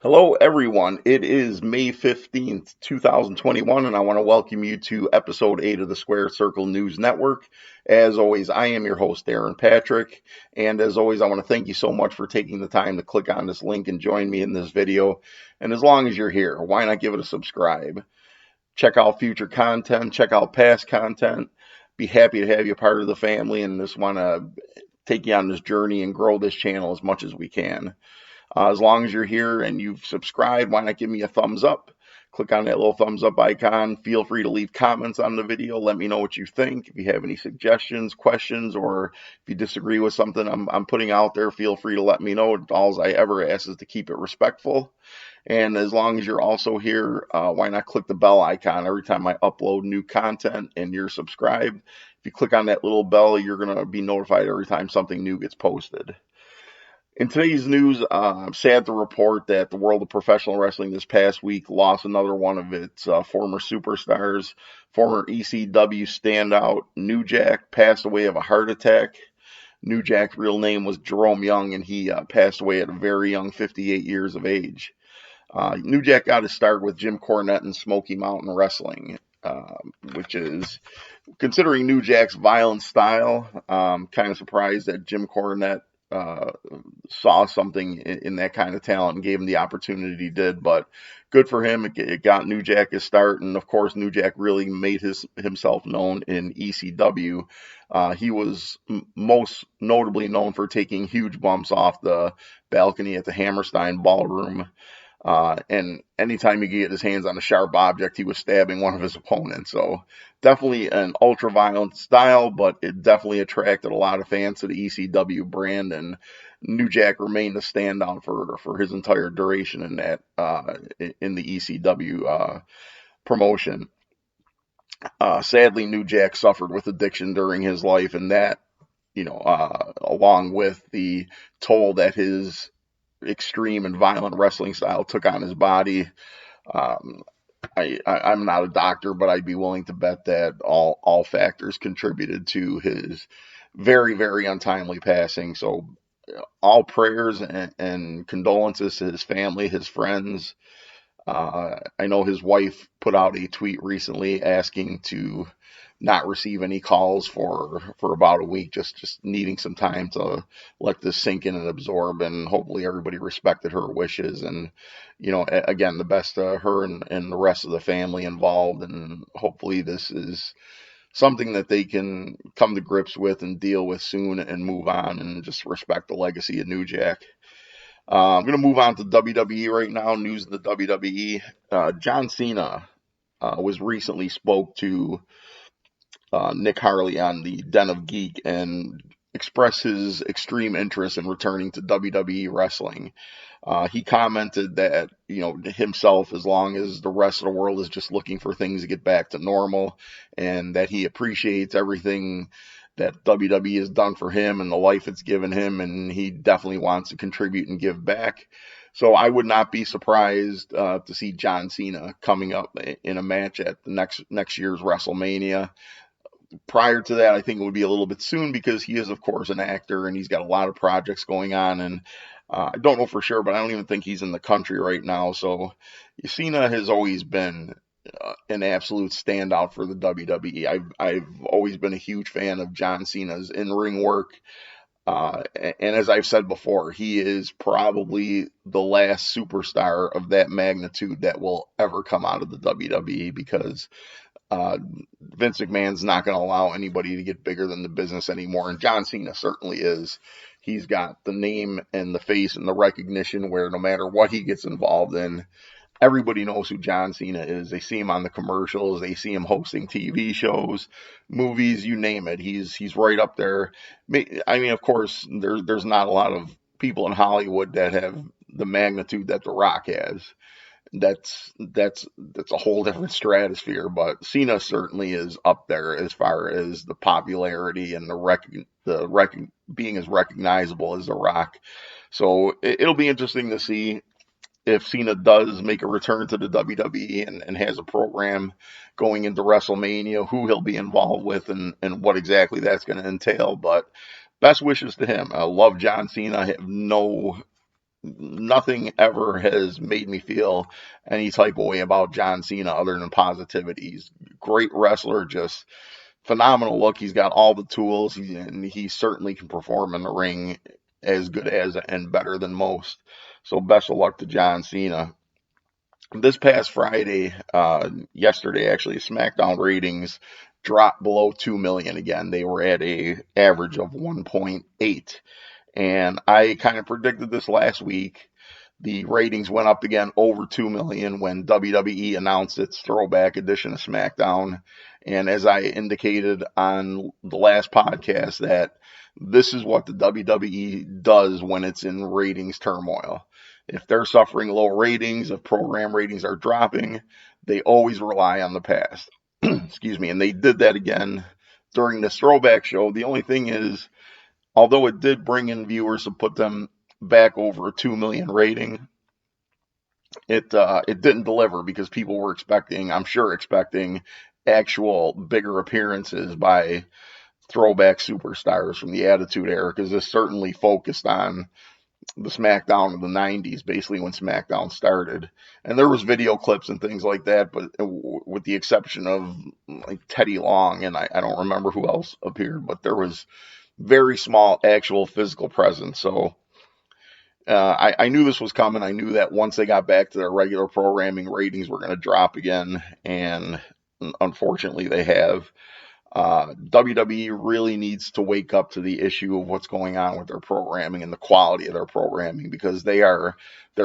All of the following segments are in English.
Hello, everyone. It is May 15th, 2021, and I want to welcome you to episode 8 of the Square Circle News Network. As always, I am your host, Aaron Patrick. And as always, I want to thank you so much for taking the time to click on this link and join me in this video. And as long as you're here, why not give it a subscribe? Check out future content, check out past content. Be happy to have you part of the family and just want to take you on this journey and grow this channel as much as we can. As long as you're here and you've subscribed, why not give me a thumbs up? Click on that little thumbs up icon. Feel free to leave comments on the video. Let me know what you think. If you have any suggestions, questions, or if you disagree with something I'm putting out there, feel free to let me know. All I ever ask is to keep it respectful. And as long as you're also here, why not click the bell icon every time I upload new content and you're subscribed? If you click on that little bell, you're going to be notified every time something new gets posted. In today's news, I'm sad to report that the world of professional wrestling this past week lost another one of its former superstars. Former ECW standout New Jack passed away of a heart attack. New Jack's real name was Jerome Young, and he passed away at a very young 58 years of age. New Jack got his start with Jim Cornette and Smoky Mountain Wrestling, which is, considering New Jack's violent style, kind of surprised that Jim Cornette saw something in that kind of talent and gave him the opportunity he did. But good for him. It got New Jack his start, and of course, New Jack really made himself known in ECW. He was most notably known for taking huge bumps off the balcony at the Hammerstein Ballroom. And anytime he could get his hands on a sharp object, he was stabbing one of his opponents. So definitely an ultra violent style, but it definitely attracted a lot of fans to the ECW brand. And New Jack remained a standout for his entire duration in that in the ECW promotion. Sadly, New Jack suffered with addiction during his life, and that, along with the toll that his extreme and violent wrestling style took on his body. I'm not a doctor, but I'd be willing to bet that all factors contributed to his very, very untimely passing. So all prayers and condolences to his family, his friends. I know his wife put out a tweet recently asking to not receive any calls for about a week, just needing some time to let this sink in and absorb, and hopefully everybody respected her wishes. And again, the best to her and the rest of the family involved, and hopefully this is something that they can come to grips with and deal with soon and move on and just respect the legacy of New Jack. I'm going to move on to WWE right now. News of the WWE. John Cena was recently spoke to Nick Harley on the Den of Geek and expressed his extreme interest in returning to WWE wrestling. He commented that, himself, as long as the rest of the world is just looking for things to get back to normal, and that he appreciates everything that WWE has done for him and the life it's given him, and he definitely wants to contribute and give back. So I would not be surprised to see John Cena coming up in a match at the next year's WrestleMania. Prior to that, I think it would be a little bit soon, because he is, of course, an actor and he's got a lot of projects going on. And I don't know for sure, but I don't even think he's in the country right now. So Cena has always been an absolute standout for the WWE. I've always been a huge fan of John Cena's in-ring work. And as I've said before, he is probably the last superstar of that magnitude that will ever come out of the WWE, because Vince McMahon's not going to allow anybody to get bigger than the business anymore. And John Cena certainly is. He's got the name and the face and the recognition where no matter what he gets involved in, everybody knows who John Cena is. They see him on the commercials. They see him hosting TV shows, movies, you name it. He's right up there. I mean, of course, there's not a lot of people in Hollywood that have the magnitude that The Rock has. That's a whole different stratosphere, but Cena certainly is up there as far as the popularity and being as recognizable as The Rock. So it'll be interesting to see if Cena does make a return to the WWE and has a program going into WrestleMania, who he'll be involved with and what exactly that's going to entail. But best wishes to him. I love John Cena. I have no nothing ever has made me feel any type of way about John Cena other than positivity. He's a great wrestler, just phenomenal look. He's got all the tools, and he certainly can perform in the ring as good as and better than most. So best of luck to John Cena. This past Friday, yesterday actually, Smackdown ratings dropped below 2 million again. They were at a average of 1.8. And I kind of predicted this last week. The ratings went up again over 2 million when WWE announced its throwback edition of SmackDown. And as I indicated on the last podcast, that this is what the WWE does when it's in ratings turmoil. If they're suffering low ratings, if program ratings are dropping, they always rely on the past. Excuse me. And they did that again during this throwback show. The only thing is, although it did bring in viewers and put them back over a 2 million rating, it didn't deliver because people were expecting, I'm sure, expecting actual bigger appearances by throwback superstars from the Attitude Era, because this certainly focused on the SmackDown of the 90s, basically when SmackDown started. And there was video clips and things like that, but with the exception of like Teddy Long, and I don't remember who else appeared, but there was very small actual physical presence. So I knew this was coming. I knew that once they got back to their regular programming, ratings were going to drop again, and unfortunately they have. WWE really needs to wake up to the issue of what's going on with their programming and the quality of their programming, because they're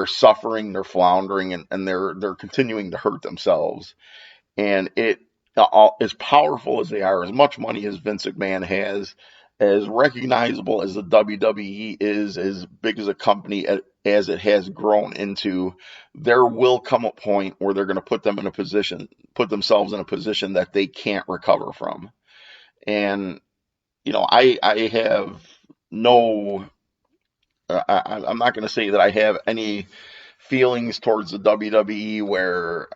suffering, they're floundering, and they're continuing to hurt themselves. And as powerful as they are, as much money as Vince McMahon has, as recognizable as the WWE is, as big as a company as it has grown into, there will come a point where they're going to put themselves in a position that they can't recover from. And I have no, I'm not going to say that I have any feelings towards the WWE where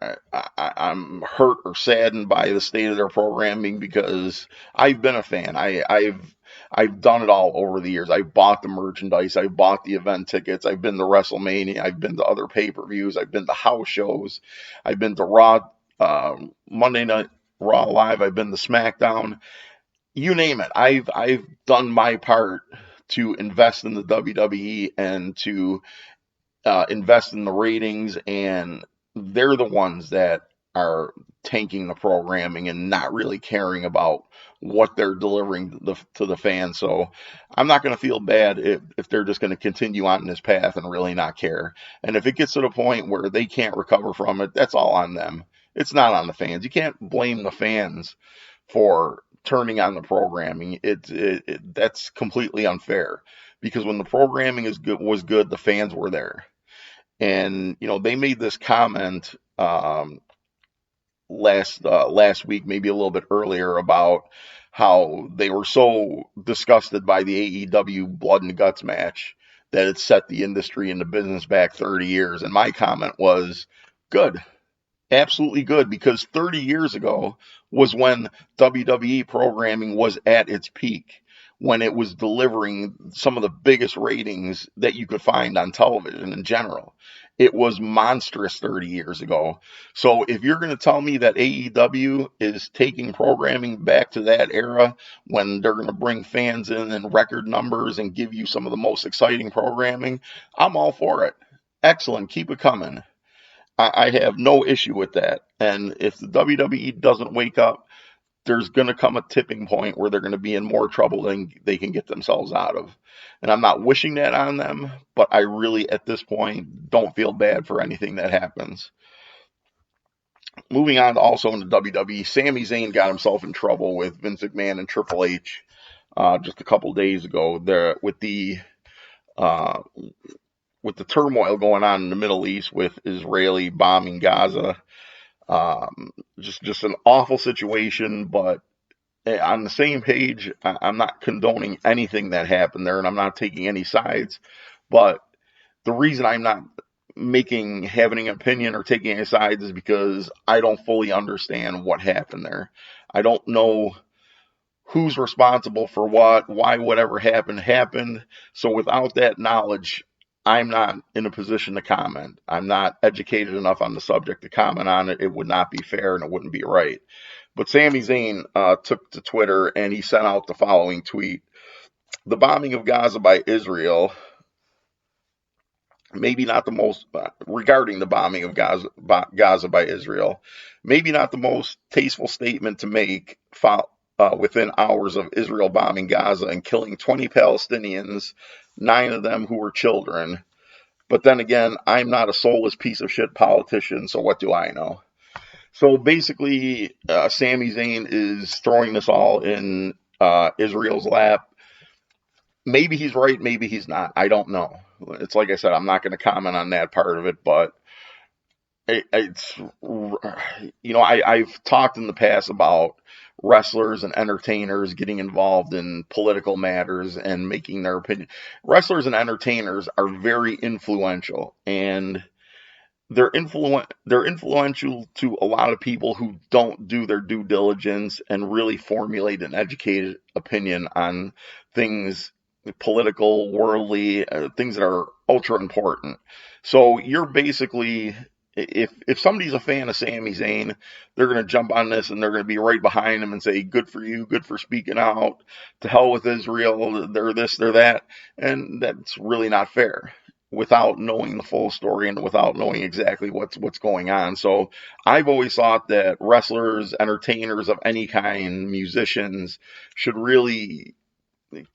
I'm hurt or saddened by the state of their programming, because I've been a fan. I've done it all over the years. I've bought the merchandise. I've bought the event tickets. I've been to WrestleMania. I've been to other pay-per-views. I've been to house shows. I've been to Raw, Monday Night Raw Live. I've been to SmackDown. You name it. I've done my part to invest in the WWE and to invest in the ratings, and they're the ones that are tanking the programming and not really caring about what they're delivering to the fans. So I'm not going to feel bad if they're just going to continue on this path and really not care. And if it gets to the point where they can't recover from it, that's all on them. It's not on the fans. You can't blame the fans for turning on the programming. That's completely unfair, because when the programming was good, the fans were there. And they made this comment last week, maybe a little bit earlier, about how they were so disgusted by the AEW Blood and Guts match that it set the industry into business back 30 years. And my comment was, good. Absolutely good, because 30 years ago was when WWE programming was at its peak, when it was delivering some of the biggest ratings that you could find on television in general. It was monstrous 30 years ago. So if you're going to tell me that AEW is taking programming back to that era, when they're going to bring fans in record numbers and give you some of the most exciting programming, I'm all for it. Excellent. Keep it coming. I have no issue with that. And if the WWE doesn't wake up, there's going to come a tipping point where they're going to be in more trouble than they can get themselves out of. And I'm not wishing that on them, but I really, at this point, don't feel bad for anything that happens. Moving on to also in the WWE, Sami Zayn got himself in trouble with Vince McMahon and Triple H just a couple days ago. Uh, with the turmoil going on in the Middle East with Israeli bombing Gaza. Just an awful situation, but on the same page, I'm not condoning anything that happened there, and I'm not taking any sides. But the reason I'm not having an opinion or taking any sides is because I don't fully understand what happened there. I don't know who's responsible for what, why whatever happened. So without that knowledge, I'm not in a position to comment. I'm not educated enough on the subject to comment on it. It would not be fair and it wouldn't be right. But Sami Zayn took to Twitter and he sent out the following tweet. The bombing of Gaza by Israel, maybe not the most, regarding the bombing of Gaza by Israel, maybe not the most tasteful statement to make within hours of Israel bombing Gaza and killing 20 Palestinians, 9 of them who were children. But then again, I'm not a soulless piece of shit politician, so what do I know? So basically, Sami Zayn is throwing this all in Israel's lap. Maybe he's right, maybe he's not. I don't know. It's like I said, I'm not going to comment on that part of it, but it's, I've talked in the past about wrestlers and entertainers getting involved in political matters and making their opinion. Wrestlers and entertainers are very influential, and they're influential to a lot of people who don't do their due diligence and really formulate an educated opinion on things political, worldly, things that are ultra important. So you're basically, if somebody's a fan of Sami Zayn, they're going to jump on this and they're going to be right behind him and say, good for you, good for speaking out, to hell with Israel, they're this, they're that. And that's really not fair without knowing the full story and without knowing exactly what's going on. So I've always thought that wrestlers, entertainers of any kind, musicians, should really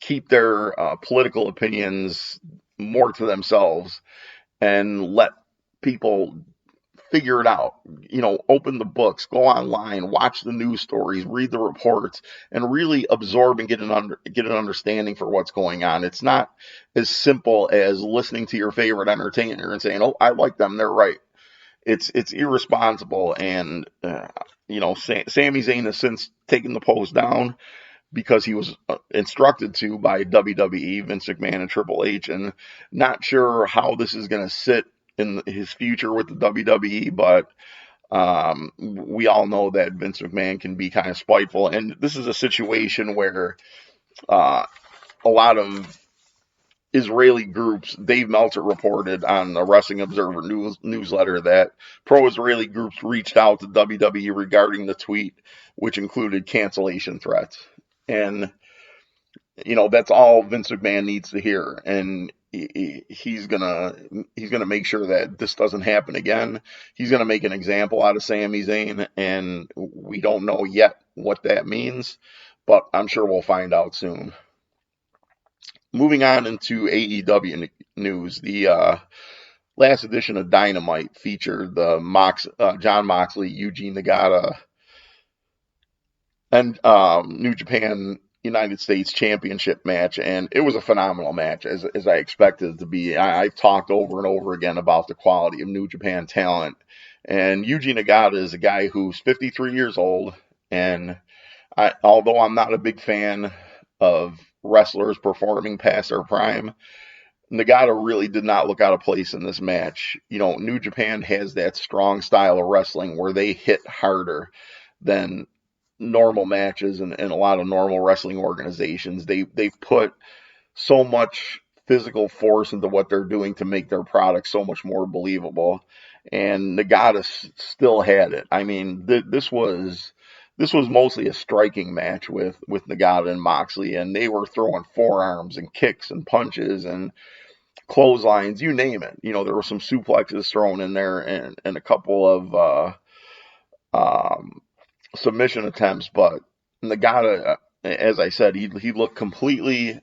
keep their political opinions more to themselves and let people figure it out. Open the books, go online, watch the news stories, read the reports, and really absorb and get an understanding for what's going on. It's not as simple as listening to your favorite entertainer and saying, "Oh, I like them, they're right." It's irresponsible, and Sami Zayn has since taken the post down because he was instructed to by WWE, Vince McMahon, and Triple H, and not sure how this is going to sit in his future with the WWE, but we all know that Vince McMahon can be kind of spiteful, and this is a situation where a lot of Israeli groups, Dave Meltzer reported on the Wrestling Observer newsletter that pro-Israeli groups reached out to WWE regarding the tweet, which included cancellation threats. And, that's all Vince McMahon needs to hear. And he's gonna make sure that this doesn't happen again. He's gonna make an example out of Sami Zayn, and we don't know yet what that means, but I'm sure we'll find out soon. Moving on into AEW news, the last edition of Dynamite featured the John Moxley, Yuji Nagata, and New Japan United States Championship match, and it was a phenomenal match, as I expected it to be. I've talked over and over again about the quality of New Japan talent, and Yuji Nagata is a guy who's 53 years old, and although I'm not a big fan of wrestlers performing past their prime, Nagata really did not look out of place in this match. New Japan has that strong style of wrestling where they hit harder than normal matches and a lot of normal wrestling organizations. They've put so much physical force into what they're doing to make their product so much more believable. And Nagata still had it. I mean, this was mostly a striking match with Nagata and Moxley, and they were throwing forearms and kicks and punches and clotheslines, you name it. There were some suplexes thrown in there and a couple of submission attempts, but Nagata, as I said, he looked completely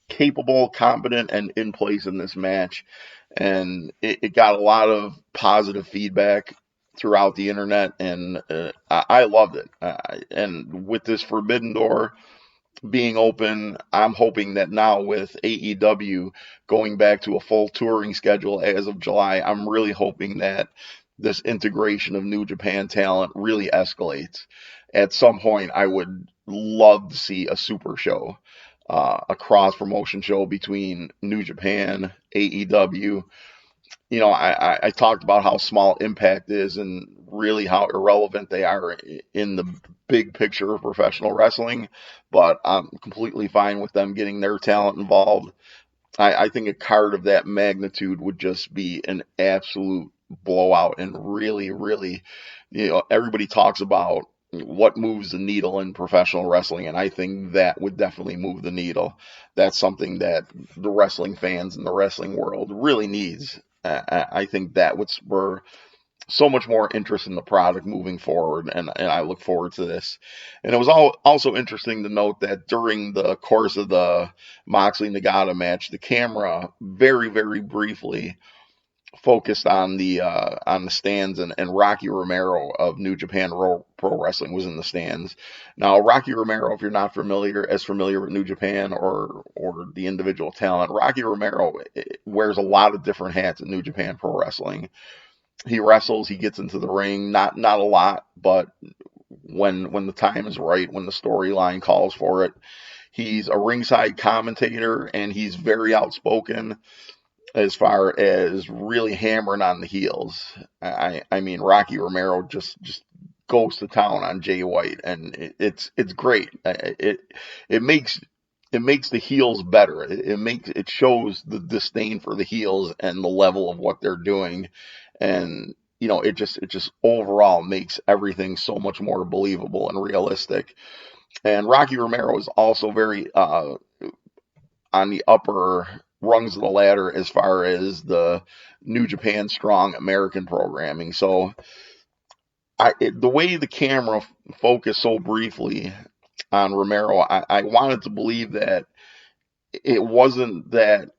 capable, competent, and in place in this match, and it got a lot of positive feedback throughout the internet, and I loved it. And with this Forbidden Door being open, I'm hoping that now with AEW going back to a full touring schedule as of July, I'm really hoping that this integration of New Japan talent really escalates. At some point, I would love to see a super show, a cross promotion show between New Japan, AEW. I talked about how small Impact is and really how irrelevant they are in the big picture of professional wrestling, but I'm completely fine with them getting their talent involved. I think a card of that magnitude would just be an absolute blowout and really, really, everybody talks about what moves the needle in professional wrestling, and I think that would definitely move the needle. That's something that the wrestling fans in the wrestling world really needs. I think that would spur so much more interest in the product moving forward, and I look forward to this. And it was also interesting to note that during the course of the Moxley Nagata match, the camera very, very briefly focused on the stands, and Rocky Romero of New Japan Pro Wrestling was in the stands. Now, Rocky Romero, if you're not familiar with New Japan or the individual talent, Rocky Romero wears a lot of different hats in New Japan Pro Wrestling. He wrestles, he gets into the ring, not a lot, but when the time is right, when the storyline calls for it, he's a ringside commentator, and he's very outspoken as far as really hammering on the heels. I mean, Rocky Romero just goes to town on Jay White, and it's great. It makes it makes the heels better. It shows the disdain for the heels and the level of what they're doing, and it just overall makes everything so much more believable and realistic. And Rocky Romero is also very on the upper rungs of the ladder as far as the New Japan Strong American programming. So the way the camera focused so briefly on Romero, I wanted to believe that it wasn't that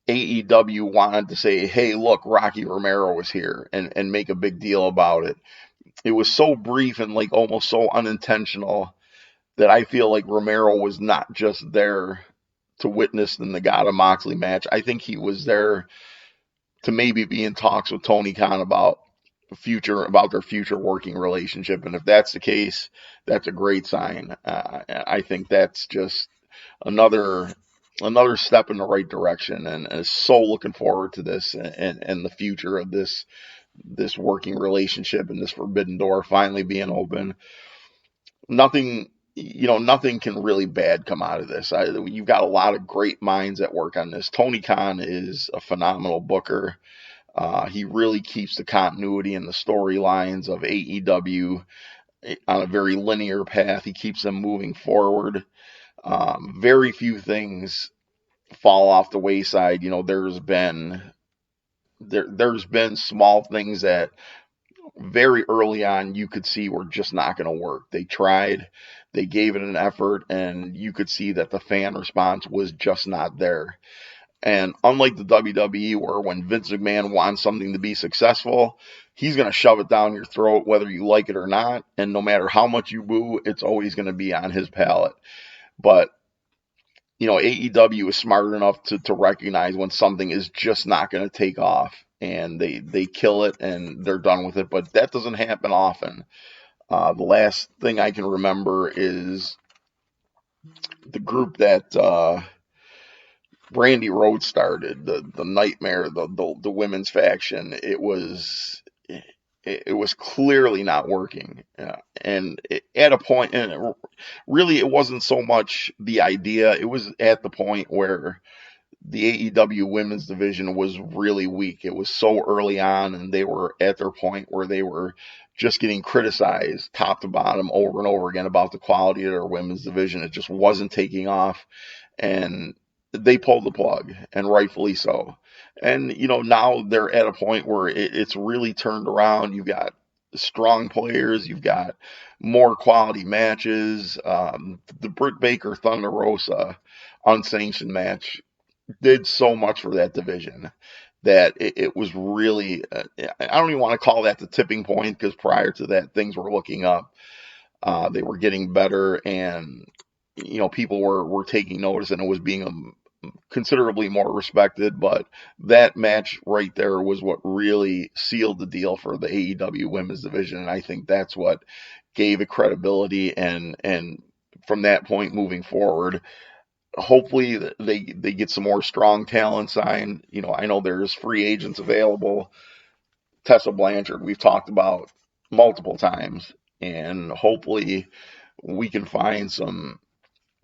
AEW wanted to say, hey, look, Rocky Romero is here, and make a big deal about it. It was so brief and like almost so unintentional that I feel like Romero was not just there to witness the Nagata Moxley match. I think he was there to maybe be in talks with Tony Khan about their future working relationship. And if that's the case, that's a great sign. I think that's just another another step in the right direction, and so looking forward to this, and the future of this working relationship and this forbidden door finally being open. Nothing can really bad come out of this. You've got a lot of great minds at work on this. Tony Khan is a phenomenal booker. He really keeps the continuity and the storylines of AEW on a very linear path. He keeps them moving forward. Very few things fall off the wayside. There's been small things that very early on you could see were just not going to work. They tried, they gave it an effort, and you could see that the fan response was just not there. And unlike the WWE, where when Vince McMahon wants something to be successful, he's going to shove it down your throat whether you like it or not. And no matter how much you boo, it's always going to be on his palate. But AEW is smart enough to recognize when something is just not going to take off, and they kill it and they're done with it. But that doesn't happen often. The last thing I can remember is the group that Brandy Rhodes started, the Nightmare, the women's faction. It was clearly not working, and at a point, and really it wasn't so much the idea. It was at the point where the AEW women's division was really weak. It was so early on, and they were at their point where they were just getting criticized top to bottom over and over again about the quality of their women's division. It just wasn't taking off, and they pulled the plug, and rightfully so. And now they're at a point where it's really turned around. You've got strong players, you've got more quality matches. The Britt Baker Thunder Rosa unsanctioned match did so much for that division that it was really, I don't even want to call that the tipping point, because prior to that things were looking up. They were getting better, and people were taking notice, and it was being considerably more respected. But that match right there was what really sealed the deal for the AEW women's division, and I think that's what gave it credibility. And from that point moving forward, hopefully they get some more strong talent signed. I know there's free agents available. Tessa Blanchard, we've talked about multiple times, and hopefully we can find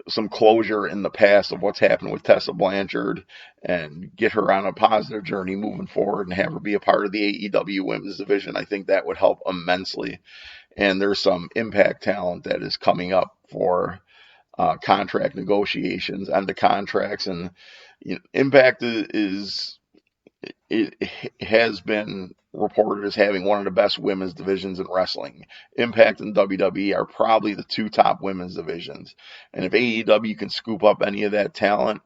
some closure in the past of what's happened with Tessa Blanchard and get her on a positive journey moving forward and have her be a part of the AEW women's division. I think that would help immensely. And there's some Impact talent that is coming up for contract negotiations and the contracts. And Impact it has been reported as having one of the best women's divisions in wrestling. Impact and WWE are probably the two top women's divisions. And if AEW can scoop up any of that talent,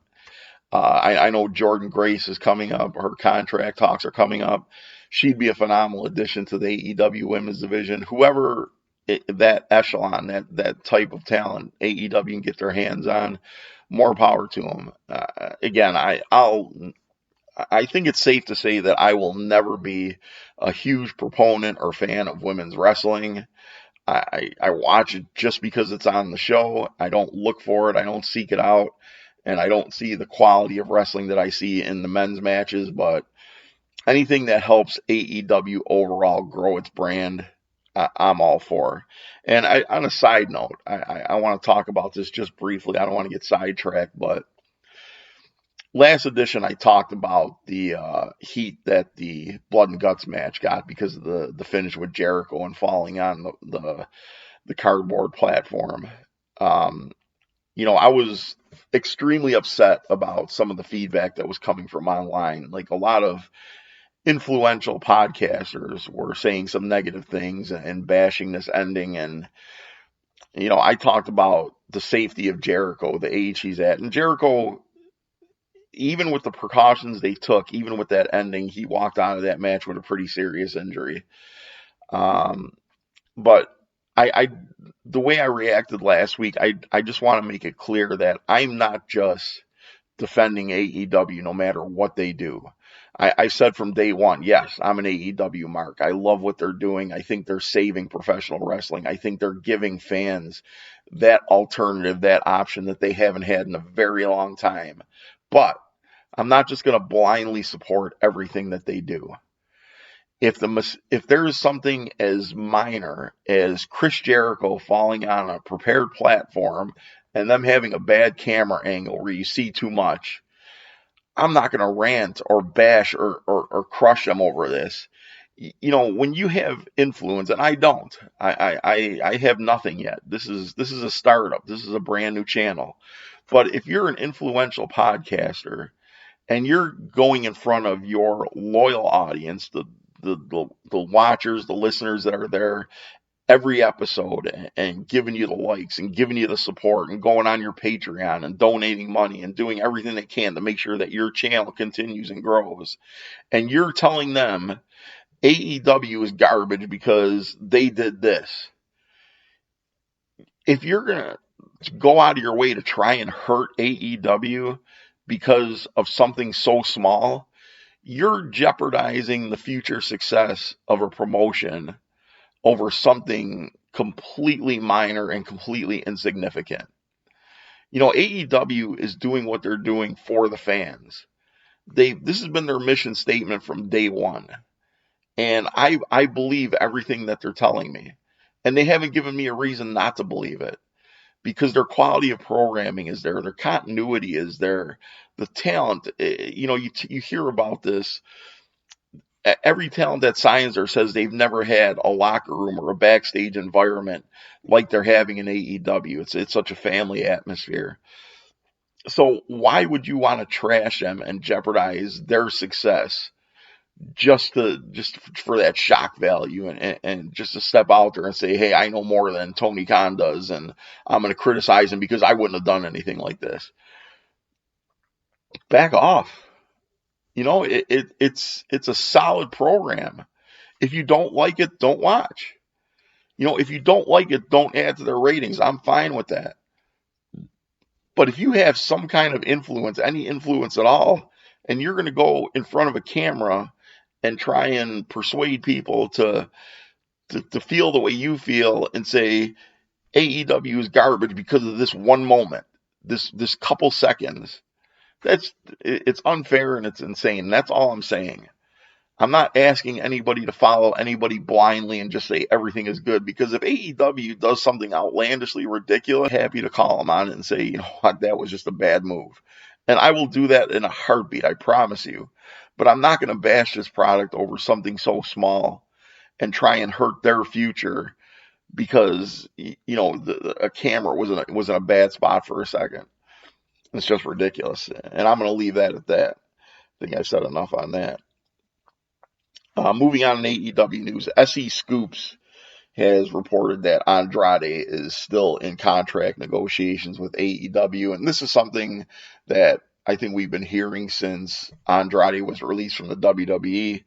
I know Jordan Grace is coming up. Her contract talks are coming up. She'd be a phenomenal addition to the AEW women's division. Whoever that echelon, that type of talent, AEW can get their hands on, more power to them. Again, I think it's safe to say that I will never be a huge proponent or fan of women's wrestling. I watch it just because it's on the show. I don't look for it. I don't seek it out. And I don't see the quality of wrestling that I see in the men's matches. But anything that helps AEW overall grow its brand, I'm all for. And on a side note, I want to talk about this just briefly. I don't want to get sidetracked, but last edition, I talked about the heat that the Blood and Guts match got because of the finish with Jericho and falling on the cardboard platform. I was extremely upset about some of the feedback that was coming from online. Like, a lot of influential podcasters were saying some negative things and bashing this ending. And, I talked about the safety of Jericho, the age he's at. And Jericho, even with the precautions they took, even with that ending, he walked out of that match with a pretty serious injury. But the way I reacted last week, I just want to make it clear that I'm not just defending AEW no matter what they do. I said from day one, yes, I'm an AEW mark. I love what they're doing. I think they're saving professional wrestling. I think they're giving fans that alternative, that option that they haven't had in a very long time. But I'm not just going to blindly support everything that they do. If there is something as minor as Chris Jericho falling on a prepared platform and them having a bad camera angle where you see too much, I'm not going to rant or bash or crush them over this. When you have influence, and I don't, I have nothing yet. This is a startup. This is a brand new channel. But if you're an influential podcaster and you're going in front of your loyal audience, the watchers, the listeners that are there every episode and giving you the likes and giving you the support and going on your Patreon and donating money and doing everything they can to make sure that your channel continues and grows. And you're telling them AEW is garbage because they did this. If you're going to go out of your way to try and hurt AEW because of something so small, you're jeopardizing the future success of a promotion over something completely minor and completely insignificant. AEW is doing what they're doing for the fans. This has been their mission statement from day one. And I believe everything that they're telling me. And they haven't given me a reason not to believe it. Because their quality of programming is there. Their continuity is there. The talent, you hear about this. Every talent that signs there says they've never had a locker room or a backstage environment like they're having in AEW. It's such a family atmosphere. So why would you want to trash them and jeopardize their success just for that shock value and just to step out there and say, hey, I know more than Tony Khan does, and I'm going to criticize him because I wouldn't have done anything like this? Back off. It's a solid program. If you don't like it, don't watch. If you don't like it, don't add to their ratings. I'm fine with that. But if you have some kind of influence, any influence at all, and you're going to go in front of a camera and try and persuade people to feel the way you feel and say AEW is garbage because of this one moment, this couple seconds, it's unfair and it's insane. That's all I'm saying. I'm not asking anybody to follow anybody blindly and just say everything is good, because if AEW does something outlandishly ridiculous, happy to call them on it and say, you know what, that was just a bad move. And I will do that in a heartbeat, I promise you. But I'm not going to bash this product over something so small and try and hurt their future because, a camera was in a bad spot for a second. It's just ridiculous. And I'm going to leave that at that. I think I said enough on that. Moving on in AEW news, SE Scoops has reported that Andrade is still in contract negotiations with AEW, and this is something that I think we've been hearing since Andrade was released from the WWE.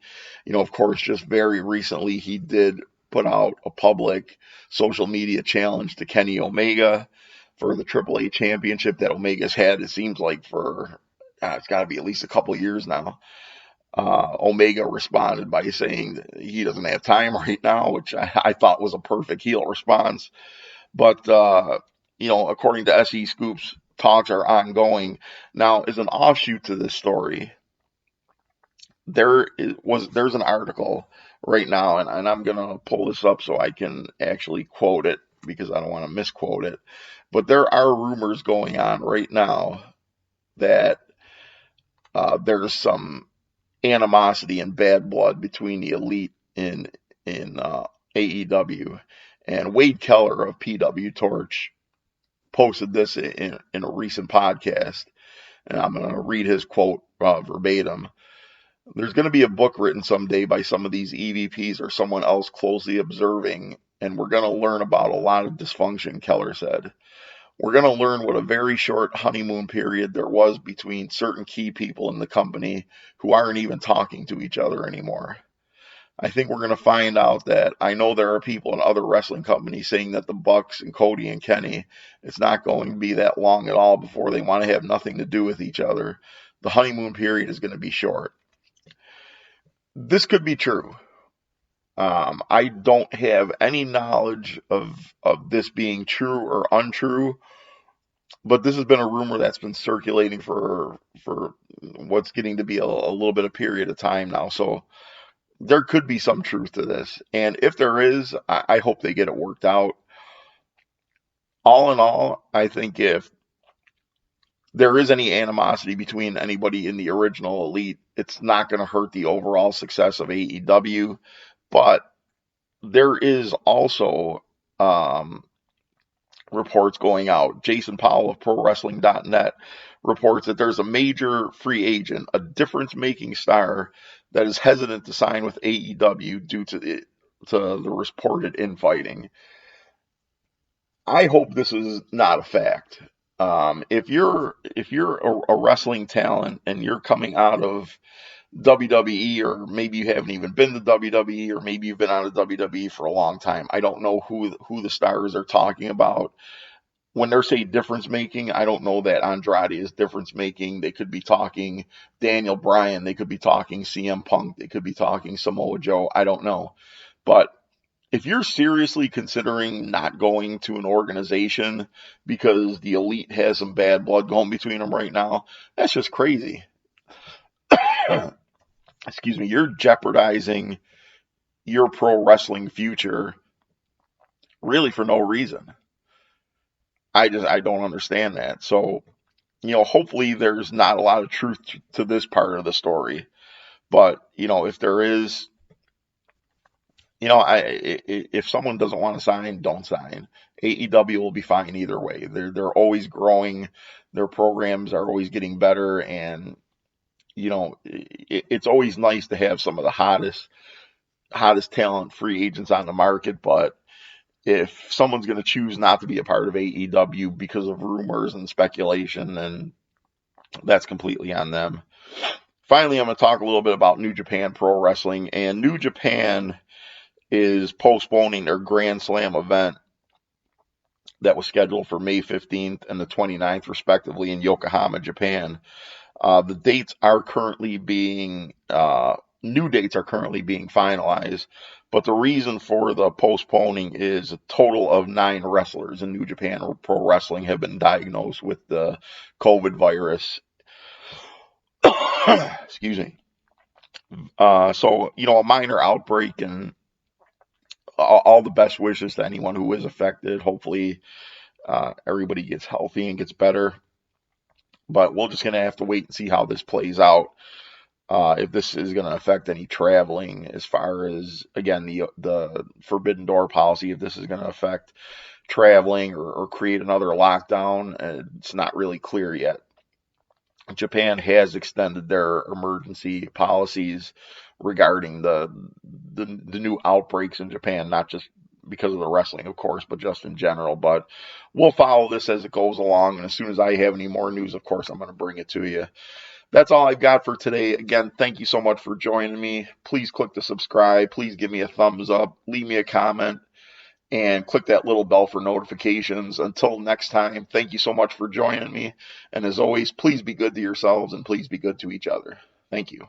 Of course, just very recently he did put out a public social media challenge to Kenny Omega for the AAA championship that Omega's had, it seems like, for it's got to be at least a couple years now. Omega responded by saying that he doesn't have time right now, which I thought was a perfect heel response. But, according to SE Scoops, talks are ongoing. Now, as an offshoot to this story, there's an article right now, and I'm going to pull this up so I can actually quote it because I don't want to misquote it. But there are rumors going on right now that there's some animosity and bad blood between the elite in AEW. And Wade Keller of PW Torch posted this in a recent podcast, and I'm going to read his quote verbatim. There's going to be a book written someday by some of these EVPs or someone else closely observing, and we're going to learn about a lot of dysfunction, Keller said. We're going to learn what a very short honeymoon period there was between certain key people in the company who aren't even talking to each other anymore. I think we're going to find out that I know there are people in other wrestling companies saying that the Bucks and Cody and Kenny, it's not going to be that long at all before they want to have nothing to do with each other. The honeymoon period is going to be short. This could be true. I don't have any knowledge of this being true or untrue, but this has been a rumor that's been circulating for what's getting to be a little bit of period of time now. So there could be some truth to this. And if there is, I hope they get it worked out. All in all, I think if there is any animosity between anybody in the original elite, it's not going to hurt the overall success of AEW. But there is also reports going out. Jason Powell of ProWrestling.net reports that there's a major free agent, a difference-making star, that is hesitant to sign with AEW due to the reported infighting. I hope this is not a fact. If you're a wrestling talent and you're coming out of WWE, or maybe you haven't even been to WWE, or maybe you've been out of WWE for a long time, I don't know who the stars are talking about. When they're saying difference making, I don't know that Andrade is difference making. They could be talking Daniel Bryan, they could be talking CM Punk, they could be talking Samoa Joe. I don't know. But if you're seriously considering not going to an organization because the elite has some bad blood going between them right now, that's just crazy. Excuse me, you're jeopardizing your pro wrestling future really for no reason. I don't understand that. So, hopefully there's not a lot of truth to this part of the story. But, if there is, if someone doesn't want to sign, don't sign. AEW will be fine either way. They're always growing. Their programs are always getting better, and it's always nice to have some of the hottest talent free agents on the market. But if someone's going to choose not to be a part of AEW because of rumors and speculation, then that's completely on them. Finally, I'm going to talk a little bit about New Japan Pro Wrestling, and New Japan is postponing their Grand Slam event that was scheduled for May 15th and the 29th, respectively, in Yokohama, Japan. The dates are currently being new dates are currently being finalized, but the reason for the postponing is a total of 9 wrestlers in New Japan Pro Wrestling have been diagnosed with the COVID virus. Excuse me. So, a minor outbreak, and all the best wishes to anyone who is affected. Hopefully, everybody gets healthy and gets better. But we're just going to have to wait and see how this plays out. If this is going to affect any traveling, as far as, again, the forbidden door policy, if this is going to affect traveling, or create another lockdown, it's not really clear yet. Japan has extended their emergency policies regarding the new outbreaks in Japan, not just because of the wrestling, of course, but just in general. But we'll follow this as it goes along, and as soon as I have any more news, of course, I'm going to bring it to you. That's all I've got for today. Again, thank you so much for joining me. Please click the subscribe. Please give me a thumbs up. Leave me a comment. And click that little bell for notifications. Until next time, thank you so much for joining me. And as always, please be good to yourselves and please be good to each other. Thank you.